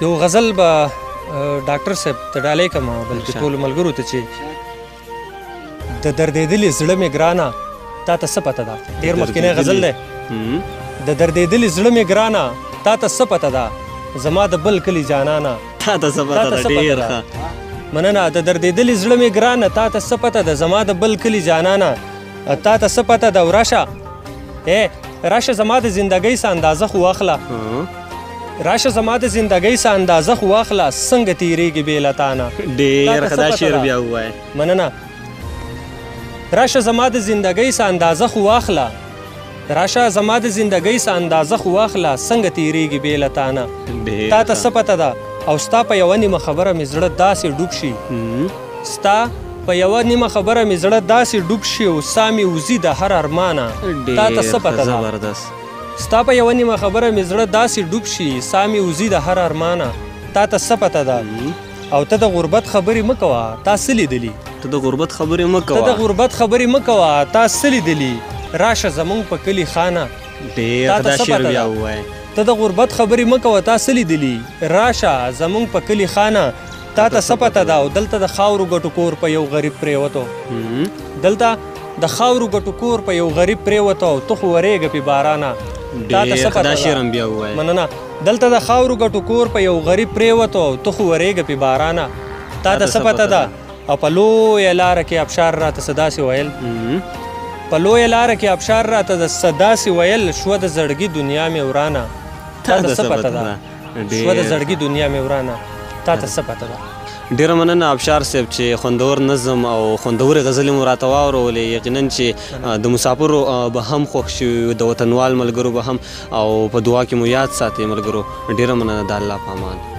یو غزل به ډاکټر صاحب ته ډالۍ کړم بلکې ټولو ملګرو ته چې د دردېدلې زړه مې ګرانه تا ته څه پته ده ډېر مخکینی غزل دی د دردېدلې زړه مې ګرانه تا ته څه پته ده زما د بل کلي جانانه تا ته څه پته ده ډېر ښه مننه د دردېدلې زړه مې ګرانه تا ته څه پته ده زما د بل کلي جانانه تا ته څه پته ده راشه راشه زما د زندګۍ څه اندازه خو واخله راشه زما د زندګۍ څه اندازه خو واخله څنګه تېرېږي بې له تا نه ډېر ښه دا شعر بیا ووایه مننه راشه زما د زندګۍ څه اندازه خو واخله راشه زما د زندګۍ څه اندازه خو واخله څنګه تېرېږي بې له تا نه تا ته څه پته ده او ستا په یوه نیمه خبره مې زړه داسې ډوب شي ستا په یوه نیمه خبره مې زړه داسې ډوب شي او ساه مې وځي د هر ارمانه تا ته څه پته ده ستا په یوه نیمه خبره مې زړه داسې ډوب شي ساه مې وځي د هر ارمانه تا ته څه پته ده او ته د غربت خبرې مه کوه تا څه لیدلي ته د غربت خبرې مه کوه ته د غربت خبرې مه کوه تا څه لیدلي راشه زمونږ په کلي خانه ډېر ښه دا شعر بیا ووایه ته د غربت خبرې مه کوه تا څه لیدلي راشه زمونږ په کلي خانه تا ته څه پته ده او دلته د خاورو ګټو کور په یو غریب پرېوتو دلته د خاورو ګټو کور په یو غریب پرېوتو او ته خو ورېږه پې بارانه تا ته څه پته ده مننه دلته د خاورو ګټو کور په یو غریب پرېوتو او ته خو ورېږه پې بارانه تا ته څه پته ده او په لویه لاره کې ابشار راته څه داسې ویل په لویه لاره کې ابشار راته څه داسې ویل شوه د زړګي دنیا مې ورانه تا ته څه پته ده شوه د زړګي دنیا مې ورانه تا ته څه پته ده ډېره مننه ابشار صاحب چې خوندور نظم او خوندورې غزلې مو راته واورولې یقینا چې د مسافرو به هم خوښ شوي د وطنوال ملګرو به هم او په دعا کې مو یاد ساتئ ملګرو ډېره مننه د الله په امان